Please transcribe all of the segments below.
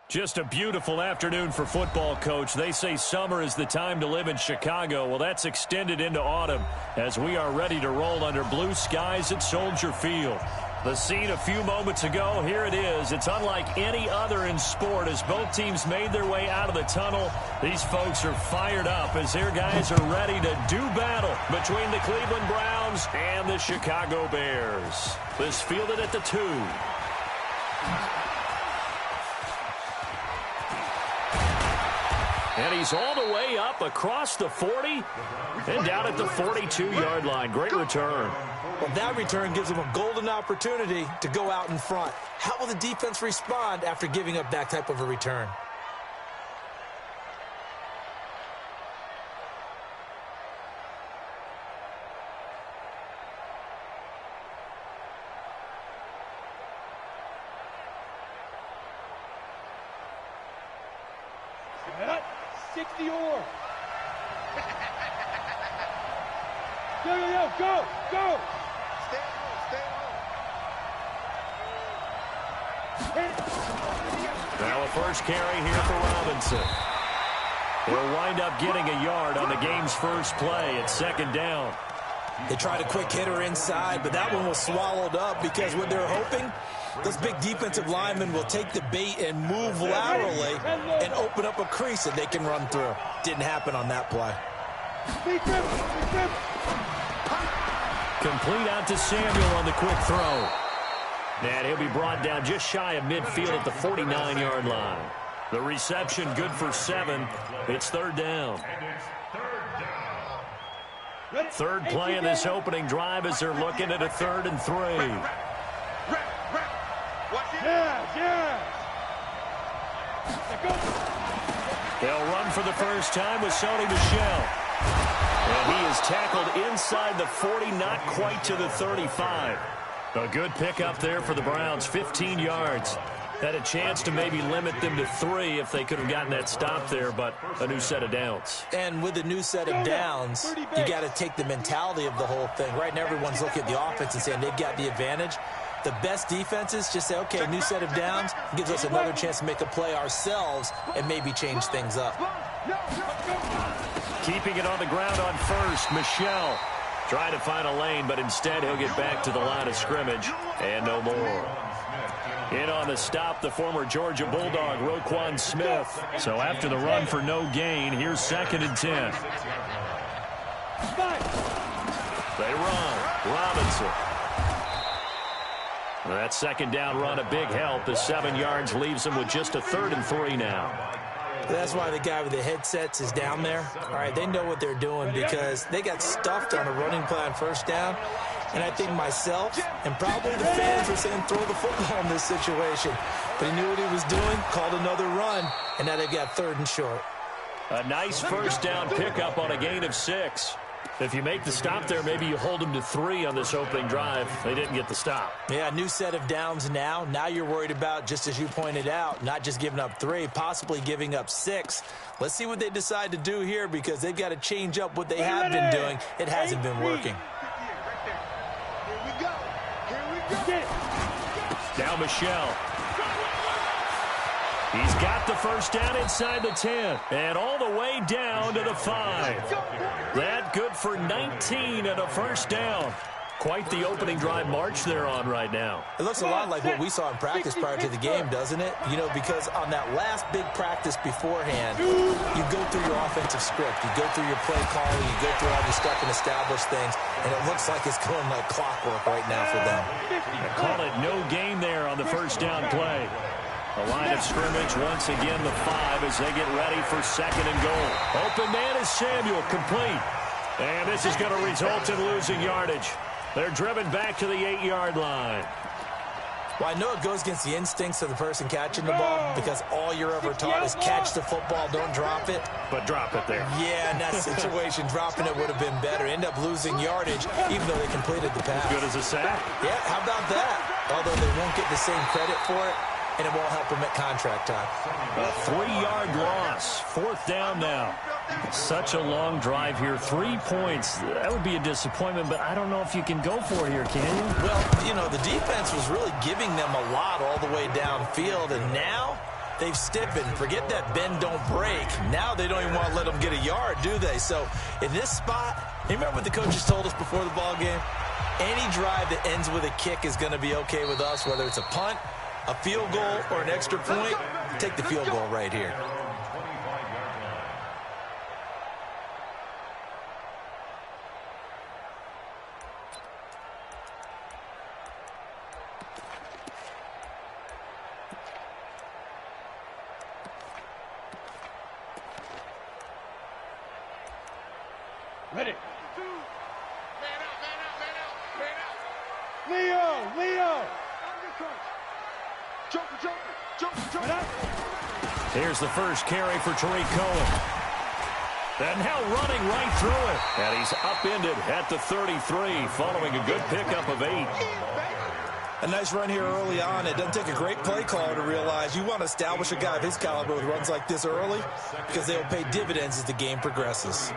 Just a beautiful afternoon for football, Coach. They say summer is the time to live in Chicago. Well, that's extended into autumn as we are ready to roll under blue skies at Soldier Field. The scene a few moments ago, here it is. It's unlike any other in sport as both teams made their way out of the tunnel. These folks are fired up as their guys are ready to do battle between the Cleveland Browns and the Chicago Bears. This fielded at the 2. And he's all the way up across the 40 and down at the 42-yard line. Great return. Well, that return gives them a golden opportunity to go out in front. How will the defense respond after giving up that type of a return? Go! Now a first carry here for Robinson. He'll wind up getting a yard on the game's first play at second down. They tried a quick hitter inside, but that one was swallowed up because what they're hoping, those big defensive linemen will take the bait and move laterally and open up a crease that they can run through. Didn't happen on that play. Complete out to Samuel on the quick throw. And he'll be brought down just shy of midfield at the 49-yard line. The reception good for 7. It's third down. Third play of this opening drive as they're looking at a 3rd and 3. They'll run for the first time with Sony Michel. And he is tackled inside the 40, not quite to the 35. A good pickup there for the Browns, 15 yards. Had a chance to maybe limit them to 3 if they could have gotten that stop there, but a new set of downs. And with a new set of downs, you got to take the mentality of the whole thing. Right now, everyone's looking at the offense and saying they've got the advantage. The best defenses just say, okay, new set of downs gives us another chance to make a play ourselves and maybe change things up. Keeping it on the ground on first, Michel trying to find a lane, but instead he'll get back to the line of scrimmage and no more. In on the stop, the former Georgia Bulldog, Roquan Smith. So after the run for no gain, here's 2nd and 10. They run. Robinson. That second down run, a big help. The 7 yards leaves them with just a 3rd and 3 now. That's why the guy with the headsets is down there. All right, they know what they're doing because they got stuffed on a running play on first down. And I think myself and probably the fans were saying throw the football in this situation. But he knew what he was doing, called another run, and now they've got 3rd and short. A nice first down pickup on a gain of 6. If you make the stop there, maybe you hold them to 3 on this opening drive. They didn't get the stop. Yeah, new set of downs now. Now you're worried about, just as you pointed out, not just giving up 3, possibly giving up 6. Let's see what they decide to do here because they've got to change up what they have been doing. It hasn't been working. Now Michel. He's got the first down inside the 10 and all the way down to the 5. That good for 19 and a first down. Quite the opening drive march they're on right now. It looks a lot like what we saw in practice prior to the game, doesn't it? You know, because on that last big practice beforehand, you go through your offensive script. You go through your play calling. You go through all your stuff and establish things. And it looks like it's going like clockwork right now for them. They call it no gain there on the first down play. The line of scrimmage once again the 5 as they get ready for 2nd and goal. Open man is Samuel, complete. And this is going to result in losing yardage. They're driven back to the 8-yard line. Well, I know it goes against the instincts of the person catching the ball because all you're ever taught is catch the football, don't drop it. But drop it there. Yeah, in that situation, dropping it would have been better. End up losing yardage even though they completed the pass. As good as a sack. Yeah, how about that? Although they won't get the same credit for it, and it won't help them at contract time. A 3-yard loss. 4th down now. Such a long drive here. 3 points. That would be a disappointment, but I don't know if you can go for it here, can you? Well, you know, the defense was really giving them a lot all the way downfield, and now They've stiffened. Forget that bend, don't break. Now they don't even want to let them get a yard, do they? So in this spot, you remember what the coaches told us before the ball game? Any drive that ends with a kick is going to be okay with us, whether it's a punt, a field goal, or an extra point. Take the field goal right here. Ready. Man out, man out, man out, man out. Leo. Joker. Here's the first carry for Tariq Cohen. And now running right through it. And he's upended at the 33 following a good pickup of 8. A nice run here early on. It doesn't take a great play caller to realize you want to establish a guy of his caliber with runs like this early because they'll pay dividends as the game progresses.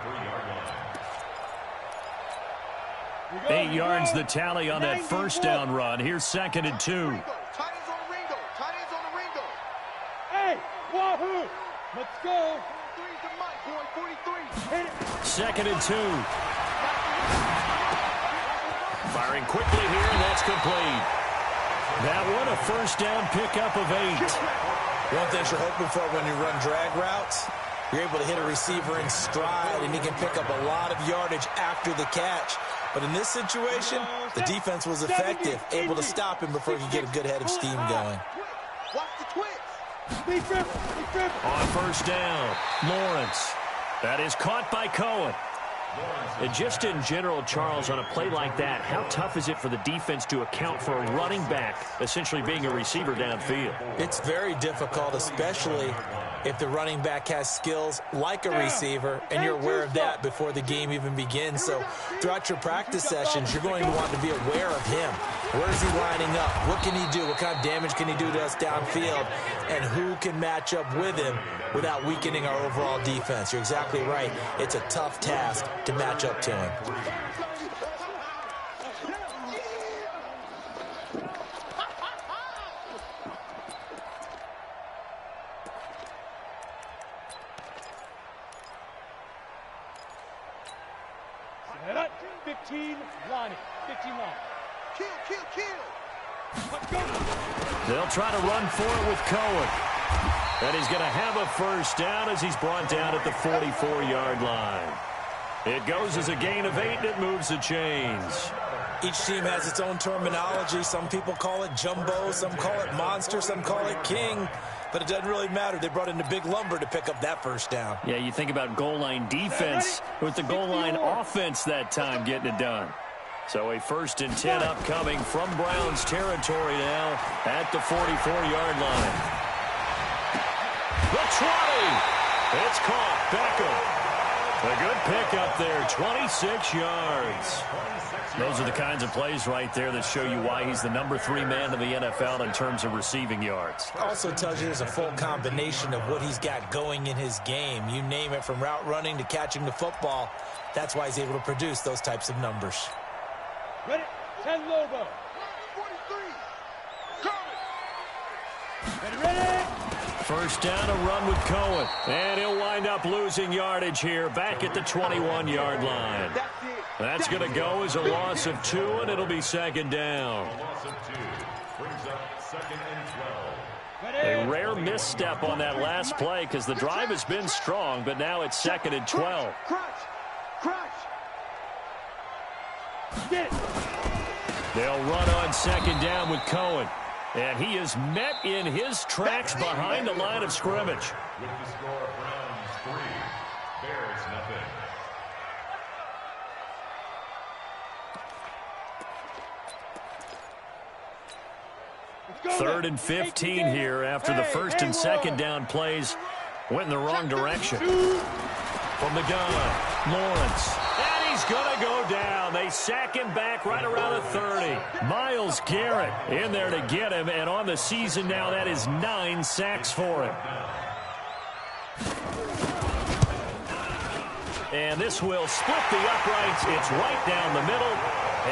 8 yards the tally on that first down run. Here's 2nd and 2. Hey, wahoo! Let's go. 2nd and 2. Firing quickly here, and that's complete. That one a first down pickup of 8. One thing you're hoping for when you run drag routes, you're able to hit a receiver in stride, and he can pick up a lot of yardage after the catch. But in this situation, the defense was effective, able to stop him before he could get a good head of steam going. Watch the twitch. On first down, Lawrence. That is caught by Cohen. And just in general, Charles, on a play like that, how tough is it for the defense to account for a running back essentially being a receiver downfield? It's very difficult, especially if the running back has skills like a receiver, and you're aware of that before the game even begins. So throughout your practice sessions, you're going to want to be aware of him. Where is he lining up? What can he do? What kind of damage can he do to us downfield? And who can match up with him without weakening our overall defense? You're exactly right. It's a tough task to match up to him. Set up. 15 line. Kill. Let's go. They'll try to run for it with Cohen. And he's going to have a first down as he's brought down at the 44-yard line. It goes as a gain of 8, and it moves the chains. Each team has its own terminology. Some people call it jumbo, some call it monster, some call it king. But it doesn't really matter. They brought in a big lumber to pick up that first down. Yeah, you think about goal line defense with the goal line offense that time getting it done. So a 1st and 10 upcoming from Browns territory now at the 44-yard line. The 20. It's caught. Beckham. A good pickup there, 26 yards. Those are the kinds of plays right there that show you why he's the number 3 man in the NFL in terms of receiving yards. Also tells you there's a full combination of what he's got going in his game. You name it, from route running to catching the football. That's why he's able to produce those types of numbers. Ready. 10 Lobo. Ready. First down, a run with Cohen. And he'll wind up losing yardage here back at the 21-yard line. That's going to go as a loss of 2, and it'll be 2nd down. A rare misstep on that last play because the drive has been strong, but now it's 2nd and 12. They'll run on 2nd down with Cohen. And he is met in his tracks behind the line of scrimmage. With the score, Browns 3, Bears nothing. 3rd and 15 here after the 1st and 2nd down plays went in the wrong direction. From the gun, Lawrence. And he's going to go down. They sack him back right around the 30. Myles Garrett in there to get him. And on the season now, that is 9 sacks for him. And this will split the uprights. It's right down the middle.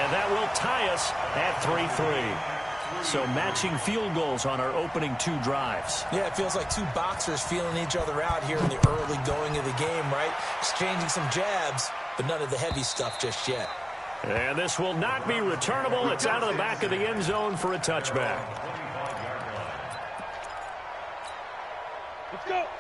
And that will tie us at 3-3. So matching field goals on our opening 2 drives. Yeah, it feels like 2 boxers feeling each other out here in the early going of the game, right? Exchanging some jabs, but none of the heavy stuff just yet. And this will not be returnable. It's out of the back of the end zone for a touchback.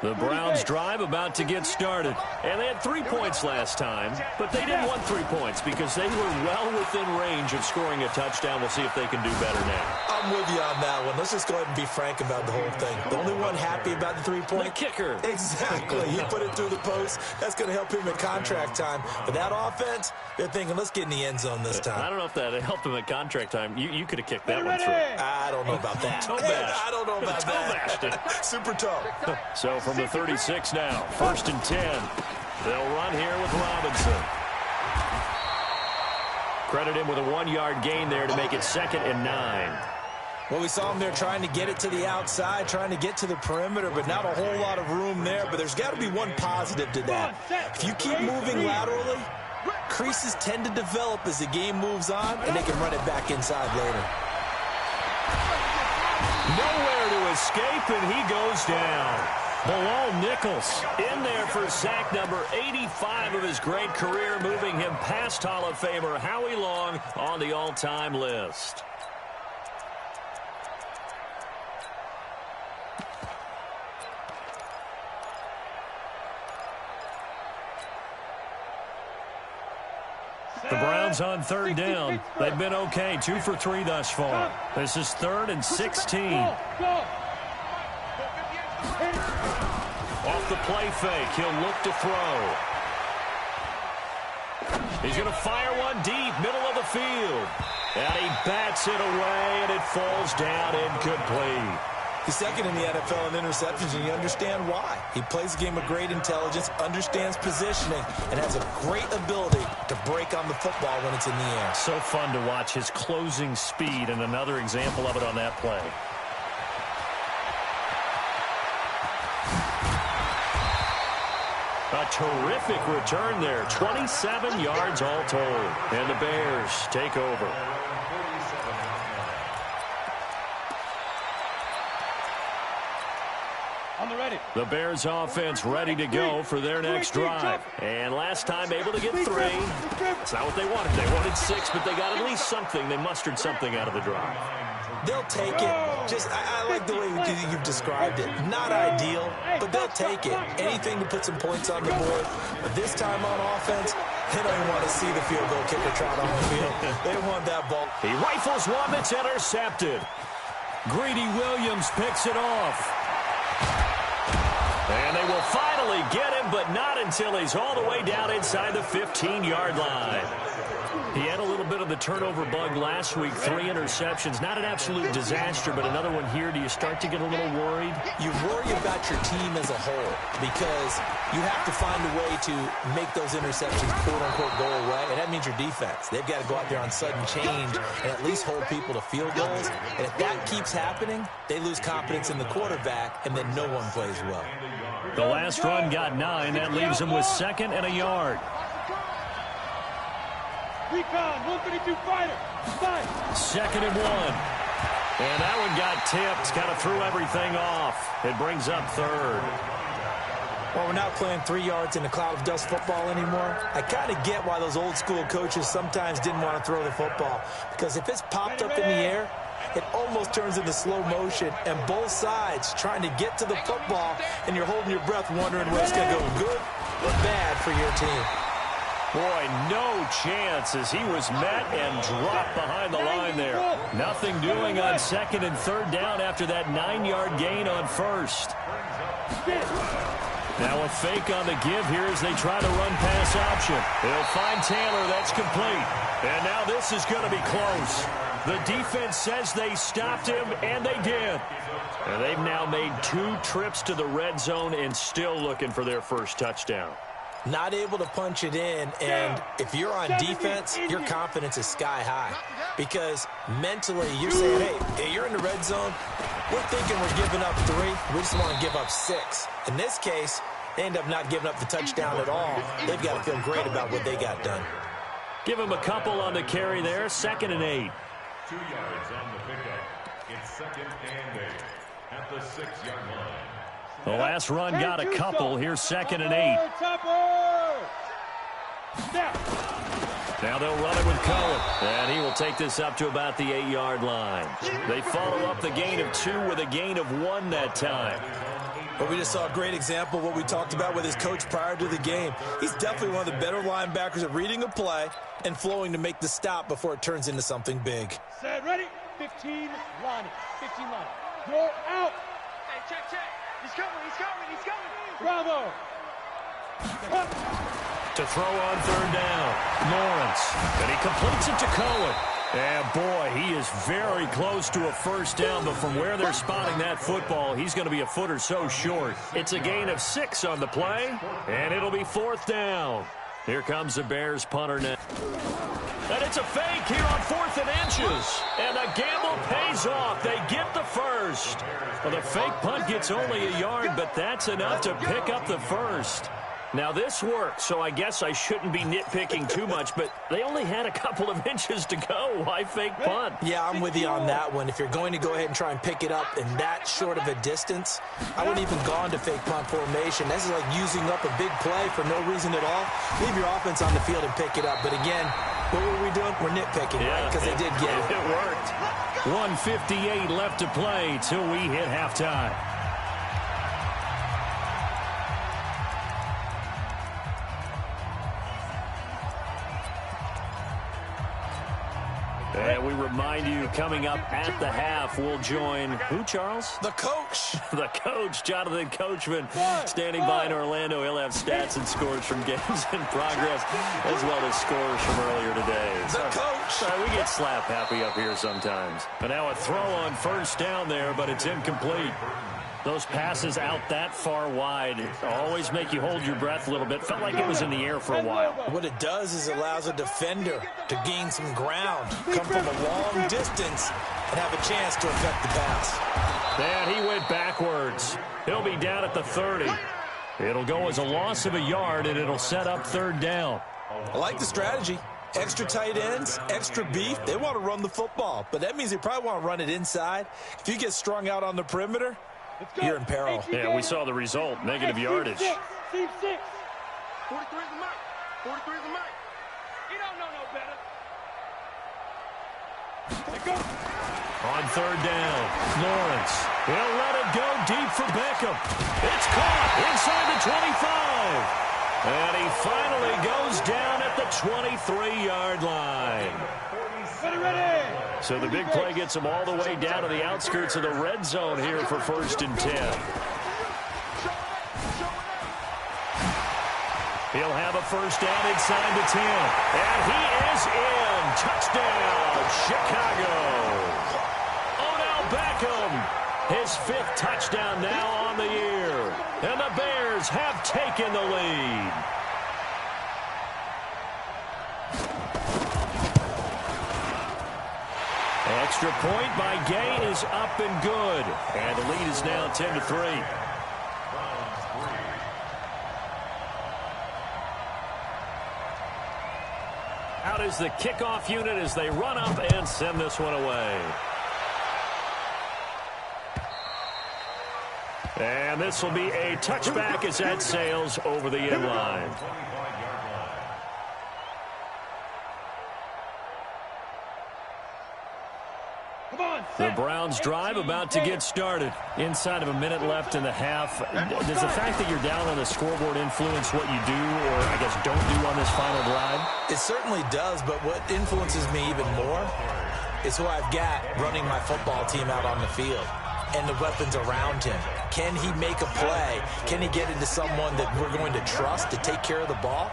The Browns drive about to get started. And they had 3 points last time, but they didn't want 3 points because they were well within range of scoring a touchdown. We'll see if they can do better now. I'm with you on that one. Let's just go ahead and be frank about the whole thing. The only one happy about the 3-point? The kicker. Exactly. He put it through the post. That's going to help him at contract time. But that offense, they're thinking, let's get in the end zone this time. I don't know if that helped him at contract time. You could have kicked that one through. I don't know about that. I don't know about that. Super tough. So from the 36 now, 1st and 10. They'll run here with Robinson. Credit him with a 1-yard gain there to make it 2nd and 9. Well, we saw him there trying to get it to the outside, trying to get to the perimeter, but not a whole lot of room there. But there's got to be one positive to that. If you keep moving laterally, creases tend to develop as the game moves on, and they can run it back inside later. Nowhere to escape, and he goes down. Bilal Nichols in there for sack number 85 of his great career, moving him past Hall of Famer Howie Long on the all-time list. The Browns on 3rd down. They've been okay, 2 for 3 thus far. This is 3rd and 16. Off the play fake, he'll look to throw. He's going to fire one deep, middle of the field. And he bats it away, and it falls down incomplete. He's 2nd in the NFL in interceptions, and you understand why. He plays a game of great intelligence, understands positioning, and has a great ability to break on the football when it's in the air. So fun to watch his closing speed, and another example of it on that play. A terrific return there. 27 yards all told. And the Bears take over. The Bears offense ready to go for their next drive. And last time able to get 3. It's not what they wanted. They wanted 6, but they got at least something. They mustered something out of the drive. They'll take it. I like the way you've described it. Not ideal, but they'll take it. Anything to put some points on the board. But this time on offense, they don't even want to see the field goal kicker trot on the field. They want that ball. He rifles one that's intercepted. Greedy Williams picks it off. And they will finally get him, but not until he's all the way down inside the 15-yard line. He had a little bit of the turnover bug last week, 3 interceptions. Not an absolute disaster, but another one here. Do you start to get a little worried? You worry about your team as a whole because you have to find a way to make those interceptions, quote-unquote, go away, and that means your defense. They've got to go out there on sudden change and at least hold people to field goals. And if that keeps happening, they lose confidence in the quarterback, and then no one plays well. The last run got 9. That leaves him with 2nd and a yard. Recon, 132 fighter. 2nd and 1. And that one got tipped. Kind of threw everything off. It brings up 3rd. Well, we're not playing 3 yards in a cloud of dust football anymore. I kind of get why those old school coaches sometimes didn't want to throw the football. Because if it's popped up in the air, it almost turns into slow motion, and both sides trying to get to the football, and you're holding your breath wondering whether it's going to go good or bad for your team. Boy, no chance as he was met and dropped behind the line there. Nothing doing on 2nd and 3rd down after that 9-yard gain on 1st. Now a fake on the give here as they try to run pass option. They'll find Taylor. That's complete. And now this is going to be close. The defense says they stopped him, and they did. And they've now made 2 trips to the red zone and still looking for their first touchdown. Not able to punch it in, and if you're on defense, your confidence is sky high. Because mentally, you're saying, hey, you're in the red zone. We're thinking we're giving up 3. We just want to give up 6. In this case, they end up not giving up the touchdown at all. They've got to feel great about what they got done. Give him a couple on the carry there. 2nd and 8. 2 yards on the pickup. It's 2nd and 8 at the 6-yard line. The last run got a couple. Here's 2nd and 8. Now they'll run it with Cohen. And he will take this up to about the 8-yard line. They follow up the gain of 2 with a gain of 1 that time. But we just saw a great example of what we talked about with his coach prior to the game. He's definitely one of the better linebackers at reading a play and flowing to make the stop before it turns into something big. Set, ready? 15 line. 15 line. You're out. Hey, check. He's coming. Bravo. To throw on 3rd down, Lawrence. And he completes it to Cohen. And, boy, he is very close to a first down, but from where they're spotting that football, he's going to be a foot or so short. It's a gain of 6 on the play, and it'll be 4th down. Here comes the Bears punter now. And it's a fake here on 4th and inches. And the gamble pays off. They get the first. Well, the fake punt gets only a yard, but that's enough to pick up the first. Now, this worked, so I guess I shouldn't be nitpicking too much, but they only had a couple of inches to go. Why fake punt? Yeah, I'm with you on that one. If you're going to go ahead and try and pick it up in that short of a distance, I wouldn't even gone to fake punt formation. This is like using up a big play for no reason at all. Leave your offense on the field and pick it up. But again, what were we doing? We're nitpicking, right? Because they did get it. It worked. 1:58 left to play till we hit halftime. And we remind you, coming up at the half, we'll join who, Charles? The coach. The coach, Jonathan Coachman, standing by in Orlando. He'll have stats and scores from games in progress, as well as scores from earlier today. The coach. Sorry, we get slap happy up here sometimes. But now a throw on 1st down there, but it's incomplete. Those passes out that far wide always make you hold your breath a little bit. Felt like it was in the air for a while. What it does is allows a defender to gain some ground, come from a long distance, and have a chance to affect the pass. And he went backwards. He'll be down at the 30. It'll go as a loss of a yard, and it'll set up 3rd down. I like the strategy. Extra tight ends, extra beef. They want to run the football, but that means they probably want to run it inside. If you get strung out on the perimeter, you're in peril. Yeah, we saw the result. Negative yardage. Team 6. 43 is the mic. 43 is the mic. He don't know no better. On 3rd down, Lawrence. He'll let it go deep for Beckham. It's caught inside the 25. And he finally goes down at the 23-yard line. Ready. So the big play gets him all the way down to the outskirts of the red zone here for 1st and 10. He'll have a first down inside the 10. And he is in. Touchdown, Chicago. Odell Beckham, his 5th touchdown now on the year. And the Bears have taken the lead. Extra point by Gay is up and good. And the lead is now 10-3. Out is the kickoff unit as they run up and send this one away. And this will be a touchback as that sails over the end line. The Browns drive about to get started. Inside of a minute left in the half. Does the fact that you're down on the scoreboard influence what you do or, I guess, don't do on this final drive? It certainly does, but what influences me even more is who I've got running my football team out on the field and the weapons around him. Can he make a play? Can he get into someone that we're going to trust to take care of the ball?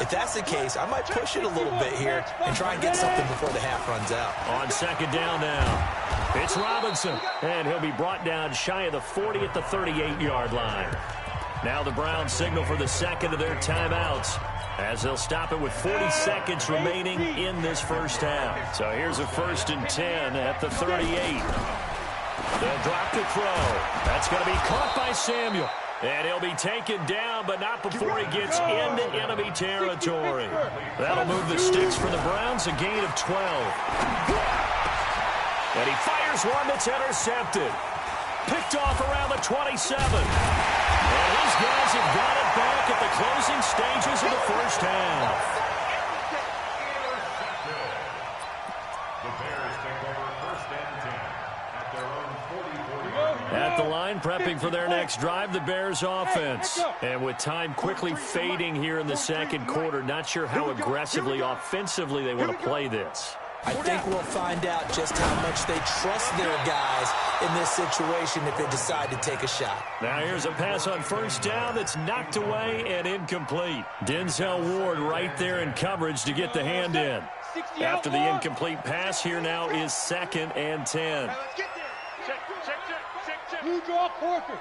If that's the case, I might push it a little bit here and try and get something before the half runs out. On 2nd down now, it's Robinson, and he'll be brought down shy of the 40 at the 38-yard line. Now the Browns signal for the second of their timeouts as they'll stop it with 40 seconds remaining in this first half. So here's a 1st and 10 at the 38. They'll drop the throw. That's going to be caught by Samuel. And he'll be taken down, but not before he gets into enemy territory. That'll move the sticks for the Browns, a gain of 12. And he fires one that's intercepted. Picked off around the 27. And his guys have got it back at the closing stages of the first half. The Bears take over first and 10 at their own 40-40. At the line, prepping for their next drive, the Bears offense. And with time quickly fading here in the second quarter, not sure how aggressively, offensively they want to play this. I think we'll find out just how much they trust their guys in this situation if they decide to take a shot. Now here's a pass on first down that's knocked away and incomplete. Denzel Ward right there in coverage to get the hand in. After the incomplete pass, here now is 2nd and 10. Let's get there. Check. You draw quarters.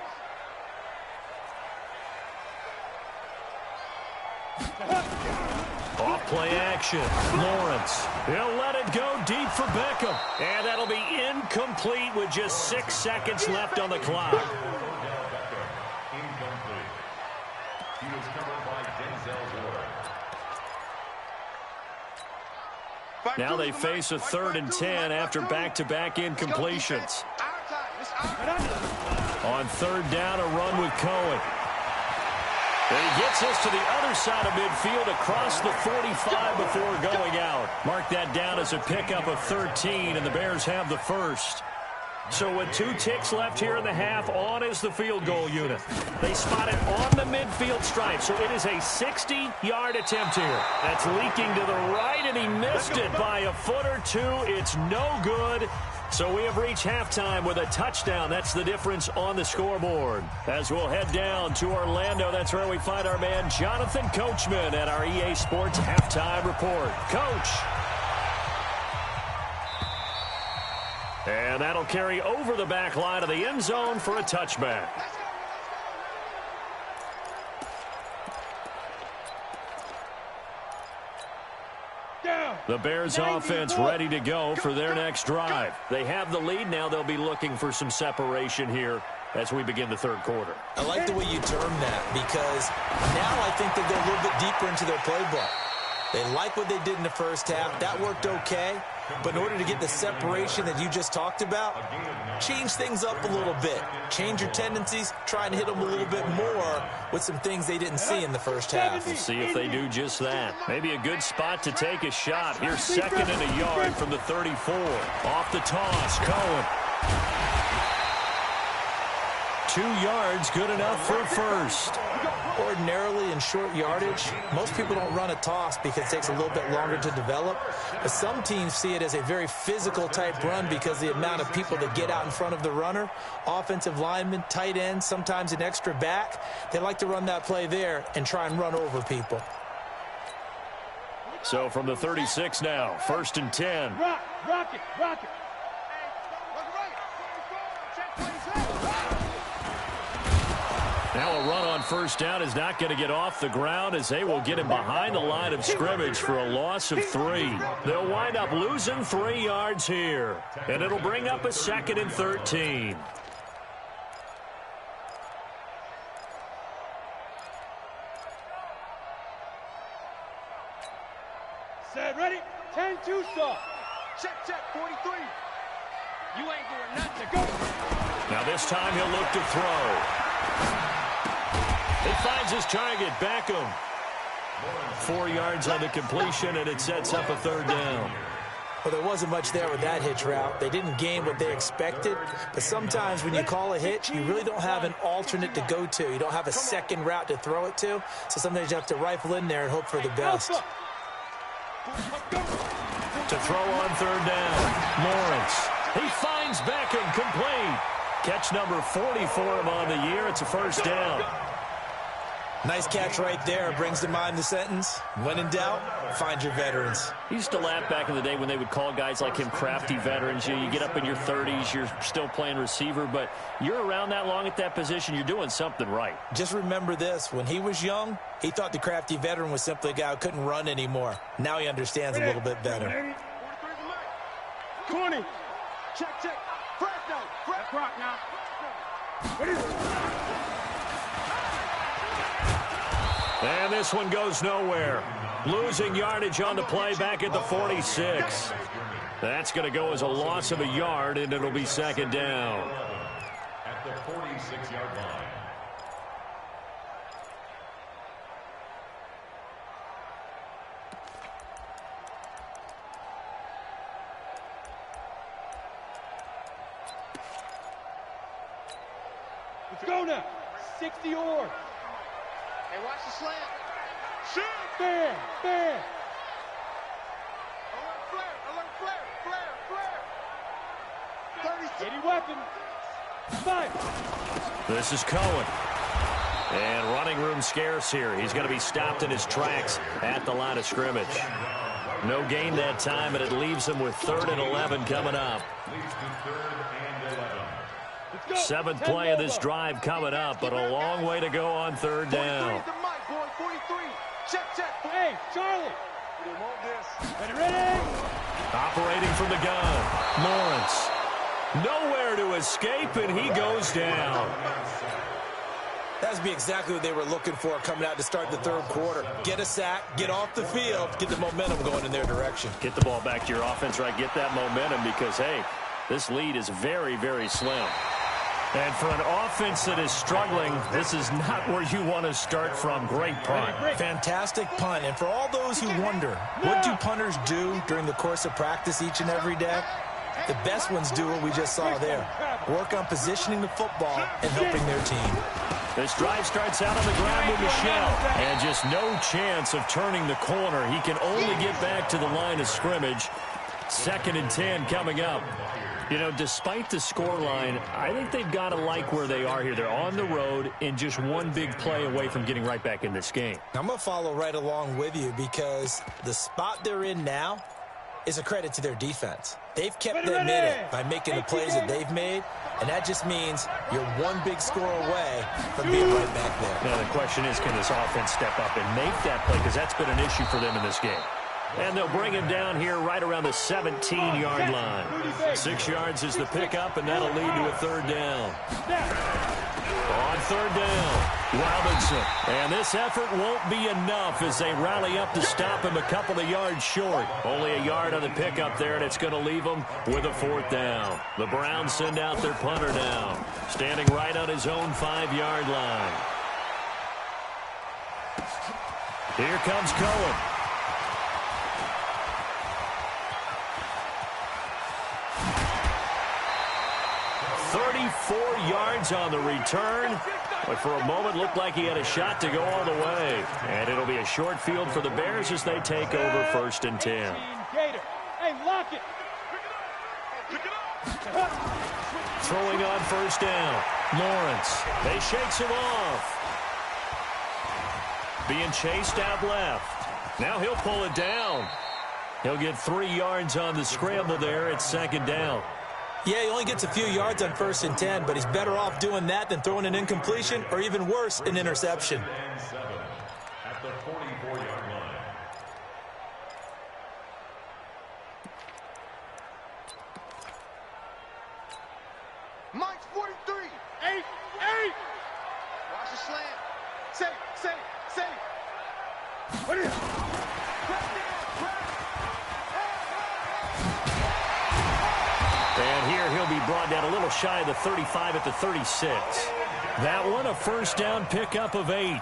Off play action. Lawrence. He'll let it go deep for Beckham. And that'll be incomplete with just 6 seconds left on the clock. Incomplete. He was covered by Denzel Ward. Now they face a 3rd and 10 after back-to-back incompletions. On 3rd down, a run with Cohen. And he gets us to the other side of midfield across the 45 before going out. Mark that down as a pickup of 13, and the Bears have the first. So with 2 ticks left here in the half, on is the field goal unit. They spot it on the midfield stripe, so it is a 60-yard attempt here. That's leaking to the right, and he missed it by a foot or 2. It's no good. So we have reached halftime with a touchdown. That's the difference on the scoreboard. As we'll head down to Orlando, that's where we find our man Jonathan Coachman at our EA Sports Halftime Report. Coach. And that'll carry over the back line of the end zone for a touchback. The Bears offense ready to go for their next drive. They have the lead now. They'll be looking for some separation here as we begin the 3rd quarter. I like the way you term that because now I think they go a little bit deeper into their playbook. They like what they did in the first half. That worked okay. But in order to get the separation that you just talked about, change things up a little bit. Change your tendencies. Try and hit them a little bit more with some things they didn't see in the first half. We'll see if they do just that. Maybe a good spot to take a shot. Here's 2nd and a yard from the 34. Off the toss, Cohen. 2 yards, good enough for a first. Ordinarily in short yardage, most people don't run a toss because it takes a little bit longer to develop. But some teams see it as a very physical type run because the amount of people that get out in front of the runner, offensive linemen, tight ends, sometimes an extra back, they like to run that play there and try and run over people. So from the 36 now, 1st and 10. Rock it. Now a run on first down is not going to get off the ground as they will get him behind the line of scrimmage for a loss of 3. They'll wind up losing 3 yards here, and it'll bring up a 2nd and 13. Set, ready? 10-2 stop. Check, 43. You ain't doing nothing. Go. Now this time he'll look to throw. He finds his target, Beckham. 4 yards on the completion, and it sets up a 3rd down. Well, there wasn't much there with that hitch route. They didn't gain what they expected. But sometimes when you call a hitch, you really don't have an alternate to go to. You don't have a second route to throw it to. So sometimes you have to rifle in there and hope for the best. To throw on 3rd down, Lawrence. He finds Beckham, complete. Catch number 40 for him on the year. It's a 1st down. Nice catch right there. Brings to mind the sentence, when in doubt, find your veterans. He used to laugh back in the day when they would call guys like him crafty veterans. You get up in your 30s, you're still playing receiver, but you're around that long at that position, you're doing something right. Just remember this. When he was young, he thought the crafty veteran was simply a guy who couldn't run anymore. Now he understands a little bit better. 20. Check. Fresh now. That's rock now. What is it? And this one goes nowhere. Losing yardage on the play back at the 46. That's going to go as a loss of a yard, and it'll be second down. At the 46-yard line. Let's go now. 60 or. Hey, watch the slant. Shoot! Bam! Bam! Alert flare! 30 80 weapon. Fire! This is Cohen. And running room scarce here. He's going to be stopped in his tracks at the line of scrimmage. No gain that time, and it leaves him with 3rd and 11 coming up. Leads to 3rd and 11. Let's go. 7th play of this drive coming up, but a long way to go on 3rd down. 43's the mic, boy. 43. Check. Hey, Charlie. We want this. Ready? Operating from the gun, Lawrence. Nowhere to escape, and he goes down. That'd be exactly what they were looking for coming out to start the 3rd quarter. Get a sack, get off the field, get the momentum going in their direction. Get the ball back to your offense, right? Get that momentum because, hey, this lead is very, very slim. And for an offense that is struggling, this is not where you want to start from. Great punt. Fantastic punt. And for all those who wonder, what do punters do during the course of practice each and every day? The best ones do what we just saw there. Work on positioning the football and helping their team. This drive starts out on the ground with Michel. And just no chance of turning the corner. He can only get back to the line of scrimmage. 2nd and 10 coming up. You know, despite the scoreline, I think they've got to like where they are here. They're on the road and just one big play away from getting right back in this game. I'm going to follow right along with you because the spot they're in now is a credit to their defense. They've kept them in it by making the plays that they've made, and that just means you're one big score away from being right back there. Now, the question is, can this offense step up and make that play? Because that's been an issue for them in this game. And they'll bring him down here right around the 17-yard line. 6 yards is the pickup, and that'll lead to a 3rd down. On 3rd down, Robinson. And this effort won't be enough as they rally up to stop him a couple of yards short. Only a yard on the pickup there, and it's going to leave him with a 4th down. The Browns send out their punter down, standing right on his own 5-yard line. Here comes Cohen. 34 yards on the return, but for a moment looked like he had a shot to go all the way. And it'll be a short field for the Bears as they take over 1st and 10. Hey, lock it. Throwing on 1st down, Lawrence. They shakes him off. Being chased out left. Now he'll pull it down. He'll get 3 yards on the scramble there at 2nd down. Yeah, he only gets a few yards on 1st and 10, but he's better off doing that than throwing an incompletion or even worse, an interception. At the 44-yard line. Mike's 43. 8. Watch the slant. Say. What is it? And here he'll be brought down a little shy of the 35 at the 36. That one a 1st down pickup of 8.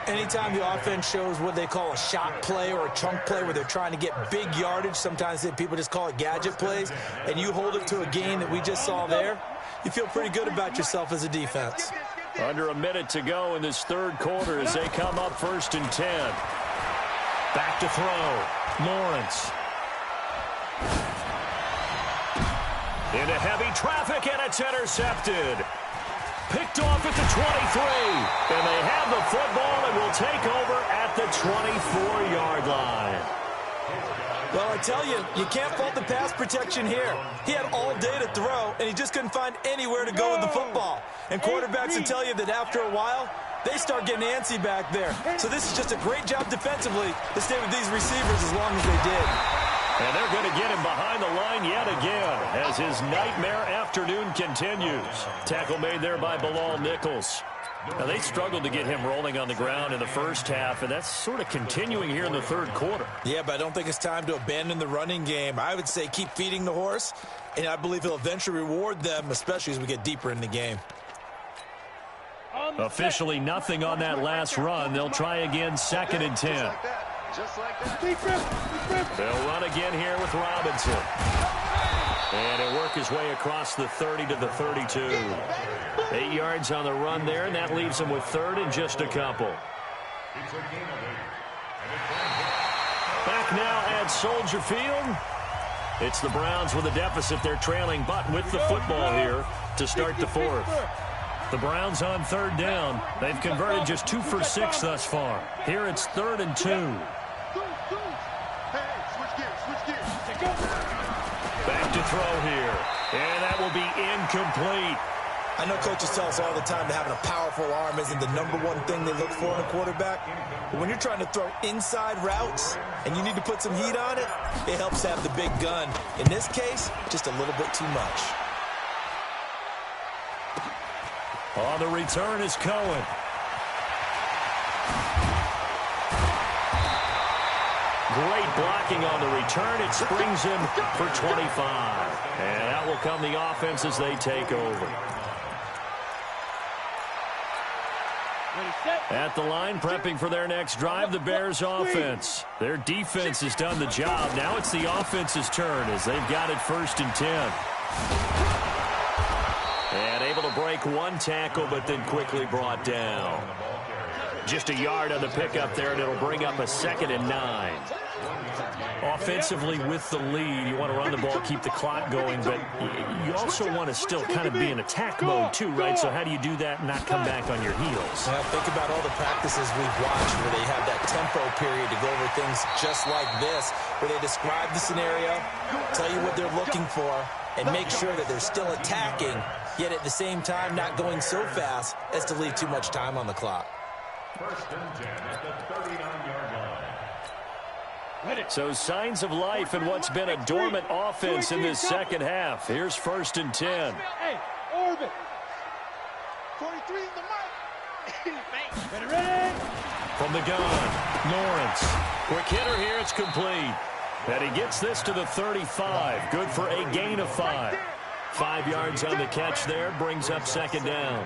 Anytime the offense shows what they call a shot play or a chunk play where they're trying to get big yardage, sometimes people just call it gadget plays, and you hold it to a gain that we just saw there, you feel pretty good about yourself as a defense. Under a minute to go in this 3rd quarter as they come up 1st and 10. Back to throw. Lawrence. Into heavy traffic, and it's intercepted. Picked off at the 23. And they have the football and will take over at the 24-yard line. Well, I tell you, you can't fault the pass protection here. He had all day to throw, and he just couldn't find anywhere to go with the football. And quarterbacks will tell you that after a while, they start getting antsy back there. So this is just a great job defensively to stay with these receivers as long as they did. And they're going to get him behind the line yet again as his nightmare afternoon continues. Tackle made there by Bilal Nichols. Now, they struggled to get him rolling on the ground in the first half, and that's sort of continuing here in the third quarter. Yeah, but I don't think it's time to abandon the running game. I would say keep feeding the horse, and I believe he'll eventually reward them, especially as we get deeper in the game. Officially nothing on that last run. They'll try again, 2nd and 10. Just like that. They'll run again here with Robinson. And he'll work his way across the 30 to the 32. 8 yards on the run there, and that leaves him with 3rd and just a couple. Back now at Soldier Field. It's the Browns with a deficit. They're trailing, but with the football here to start the 4th. The Browns on 3rd down. They've converted just 2 for 6 thus far. Here it's 3rd and 2. Back to throw here. And that will be incomplete. I know coaches tell us all the time that having a powerful arm isn't the #1 thing they look for in a quarterback. But when you're trying to throw inside routes and you need to put some heat on it, it helps to have the big gun. In this case, just a little bit too much. On the return is Cohen. Great blocking on the return. It springs him for 25. And that will come the offense as they take over. At the line, prepping for their next drive, the Bears offense. Their defense has done the job. Now it's the offense's turn as they've got it 1st and 10. And able to break 1 tackle, but then quickly brought down. Just a yard on the pickup there, and it'll bring up a 2nd and 9. Offensively with the lead, you want to run the ball, keep the clock going, but you also want to still kind of be in attack mode too, right? So how do you do that and not come back on your heels? Well, think about all the practices we've watched where they have that tempo period to go over things just like this, where they describe the scenario, tell you what they're looking for, and make sure that they're still attacking, yet at the same time not going so fast as to leave too much time on the clock. 1st and 10 at the 39-yard line. So signs of life in what's been a dormant offense in this second half. Here's 1st and 10. Hey, orbit. 43 in the mic. Ready? From the gun, Lawrence. Quick hitter here, it's complete. And he gets this to the 35. Good for a gain of 5. 5 yards on the catch there, brings up 2nd down.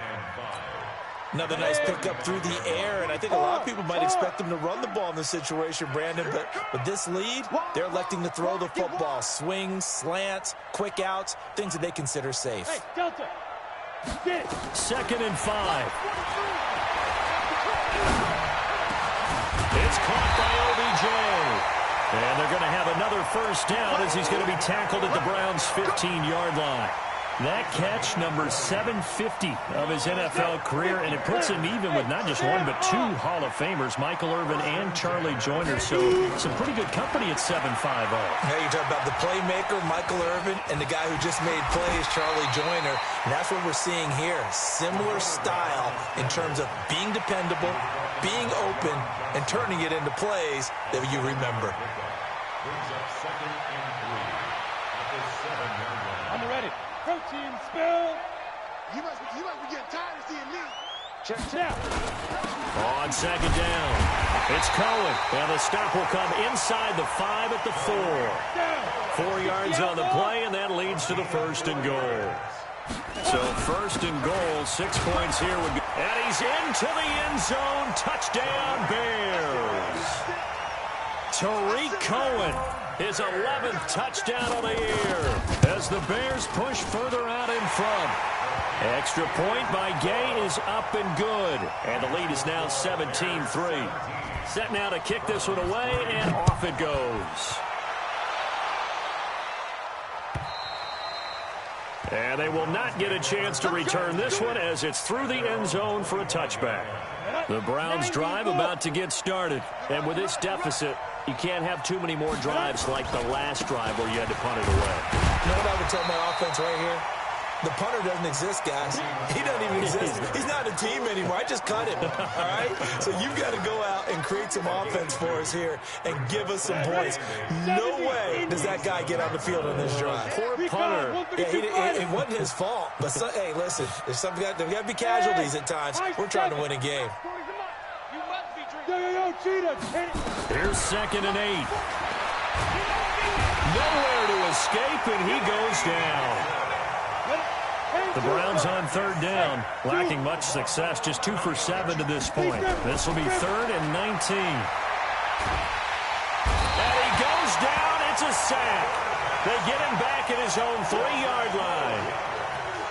Another nice pickup through the air, and I think a lot of people might expect them to run the ball in this situation, Brandon, but with this lead, they're electing to throw the football. Swings, slants, quick outs, things that they consider safe. Hey, Delta. Get it. 2nd and 5. It's caught by OBJ. And they're going to have another 1st down as he's going to be tackled at the Browns' 15-yard line. That catch, number 750 of his NFL career, and it puts him even with not just 1 but 2 Hall of Famers, Michael Irvin and Charlie Joyner. So some pretty good company at 7'5". Now you talk about the playmaker, Michael Irvin, and the guy who just made plays, Charlie Joyner. And that's what we're seeing here. Similar style in terms of being dependable, being open, and turning it into plays that you remember. Brings up 2nd and 3 at the 7-yard line. I'm ready. Protein spill. You must be getting tired of seeing me. Check it out. On 2nd down, it's Cohen. And the stop will come inside the 5 at the 4. 4 yards on the play, and that leads to the 1st and goal. So 1st and goal, 6 points here. And he's into the end zone. Touchdown, Bears. Tariq Cohen, his 11th touchdown of the year as the Bears push further out in front. Extra point by Gay is up and good. And the lead is now 17-3. Set now to kick this one away, and off it goes. And they will not get a chance to return this one as it's through the end zone for a touchback. The Browns drive about to get started. And with this deficit, you can't have too many more drives like the last drive where you had to punt it away. You know what I would tell my offense right here? The punter doesn't exist, guys. He doesn't even exist. He's not a team anymore. I just cut him, all right? So you've got to go out and create some offense for us here and give us some points. No way does that guy get on the field on this drive. Poor punter. Yeah, it wasn't his fault. But, hey, listen, there's got to be casualties at times. We're trying to win a game. Here's 2nd and 8. Nowhere to escape, and he goes down. The Browns on 3rd down, lacking much success, just 2 for 7 to this point. This will be 3rd and 19. And he goes down. It's a sack. They get him back at his own 3-yard line.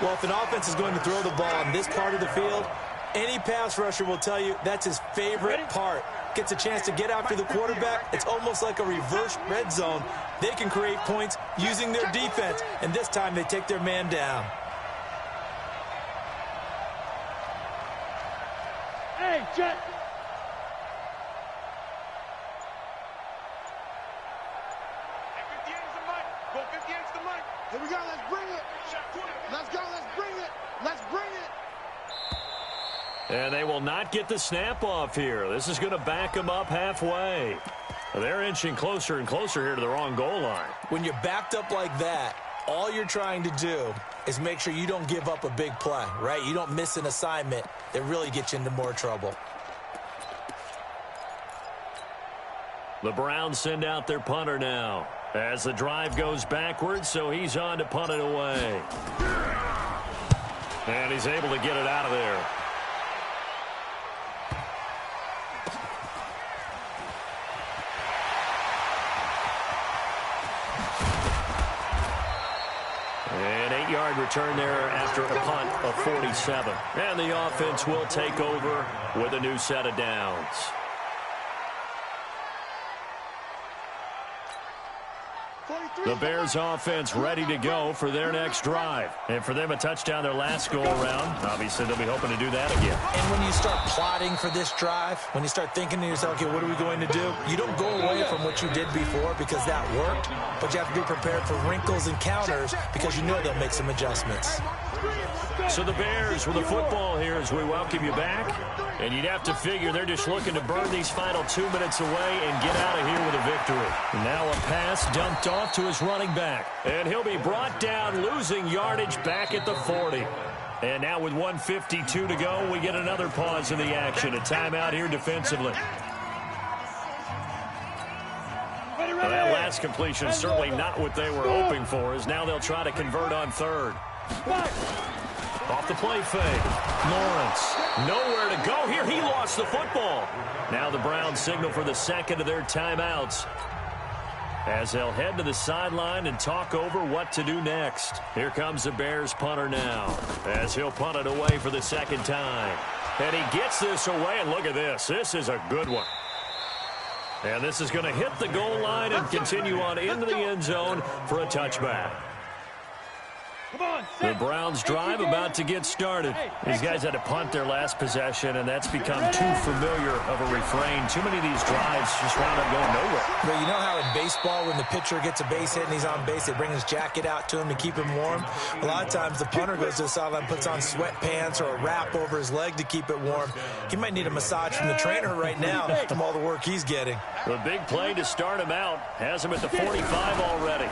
Well, if an offense is going to throw the ball in this part of the field, any pass rusher will tell you that's his favorite part. Gets a chance to get after the quarterback. It's almost like a reverse red zone. They can create points using their defense, and this time they take their man down. Hey, Jet. Here we go, let's bring it. Let's go, let's bring it. Let's bring it. And they will not get the snap off here. This is going to back them up halfway. They're inching closer and closer here to their own goal line. When you're backed up like that, all you're trying to do is make sure you don't give up a big play, right? You don't miss an assignment that really gets you into more trouble. The Browns send out their punter now as the drive goes backwards, so he's on to punt it away. And he's able to get it out of there. An 8-yard return there after a punt of 47. And the offense will take over with a new set of downs. The Bears offense ready to go for their next drive. And for them, a touchdown their last go-around. Obviously, they'll be hoping to do that again. And when you start plotting for this drive, when you start thinking to yourself, okay, what are we going to do? You don't go away from what you did before because that worked, but you have to be prepared for wrinkles and counters because you know they'll make some adjustments. So the Bears with the football here as we welcome you back. And you'd have to figure they're just looking to burn these final 2 minutes away and get out of here with a victory. Now a pass dumped off to his running back. And he'll be brought down, losing yardage back at the 40. And now with 1:52 to go, we get another pause in the action. A timeout here defensively. Well, that last completion is certainly not what they were hoping for, as now they'll try to convert on 3rd. Off the play fake. Lawrence, nowhere to go here. He lost the football. Now the Browns signal for the second of their timeouts, as they'll head to the sideline and talk over what to do next. Here comes the Bears punter now, as he'll punt it away for the second time. And he gets this away, and look at this. This is a good one. And this is going to hit the goal line and continue on into the end zone for a touchback. The Browns drive about to get started. These guys had to punt their last possession, and that's become too familiar of a refrain. Too many of these drives just wound up going nowhere. But you know how in baseball, when the pitcher gets a base hit and he's on base, they bring his jacket out to him to keep him warm? A lot of times the punter goes to the sideline, puts on sweatpants or a wrap over his leg to keep it warm. He might need a massage from the trainer right now from all the work he's getting. The big play to start him out has him at the 45 already.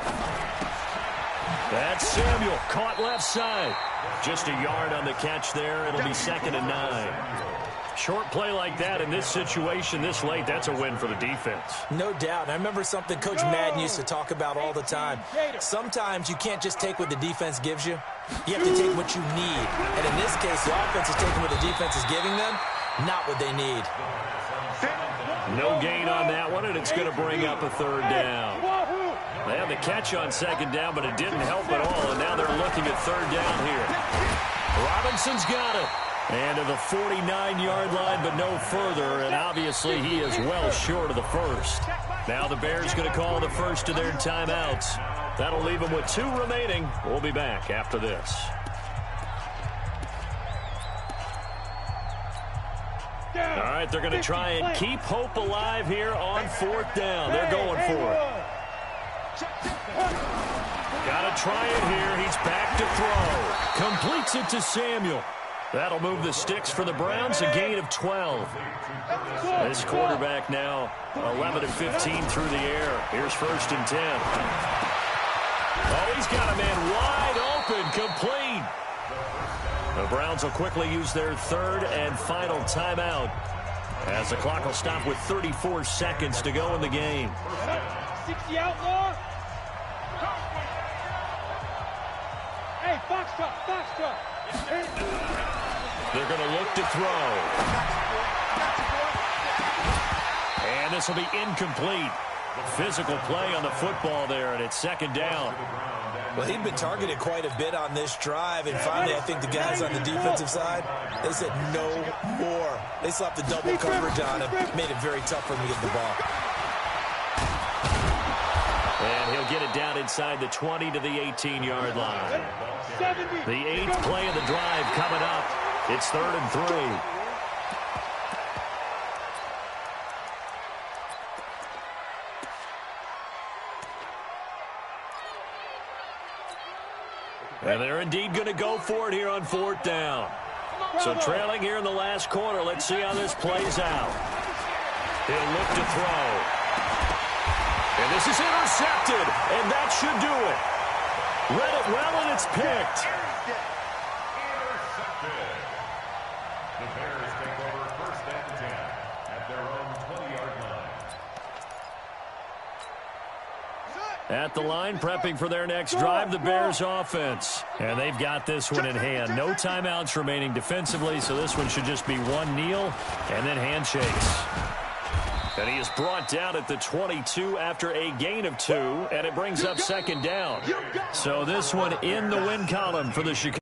That's Samuel, caught left side. Just a yard on the catch there. It'll be 2nd and 9. Short play like that in this situation this late, that's a win for the defense. No doubt. I remember something Coach Madden used to talk about all the time. Sometimes you can't just take what the defense gives you. You have to take what you need. And in this case, the offense is taking what the defense is giving them, not what they need. No gain on that one, and it's going to bring up a 3rd down. They had the catch on 2nd down, but it didn't help at all, and now they're looking at 3rd down here. Robinson's got it. And to the 49-yard line, but no further, and obviously he is well short of the first. Now the Bears going to call the first of their timeouts. That'll leave them with 2 remaining. We'll be back after this. All right, they're going to try and keep hope alive here on 4th down. They're going for it. Got to try it here. He's back to throw. Completes it to Samuel. That'll move the sticks for the Browns, a gain of 12. This quarterback now 11 of 15 through the air. Here's 1st and 10. Oh, he's got a man wide open, complete. The Browns will quickly use their 3rd and final timeout as the clock will stop with 34 seconds to go in the game. 60 outlaw. Hey, box top. They're going to look to throw. And this will be incomplete. Physical play on the football there, and it's 2nd down. Well, he'd been targeted quite a bit on this drive, and finally I think the guys on the defensive side, they said no more. They slapped the double coverage on him, made it very tough for him to get the ball. And he'll get it down inside the 20 to the 18-yard line. The 8th play of the drive coming up. It's 3rd and 3. And they're indeed going to go for it here on 4th down. So trailing here in the last quarter. Let's see how this plays out. He'll look to throw. And this is intercepted. And that should do it. Read it well, and it's picked. Intercepted. The Bears take over 1st and 10 at their own 20-yard line. At the line, prepping for their next drive, the Bears offense. And they've got this one in hand. No timeouts remaining defensively, so this one should just be one kneel and then handshakes. And he is brought down at the 22 after a gain of 2, and it brings up 2nd down. So this one in the win column for the Chicago.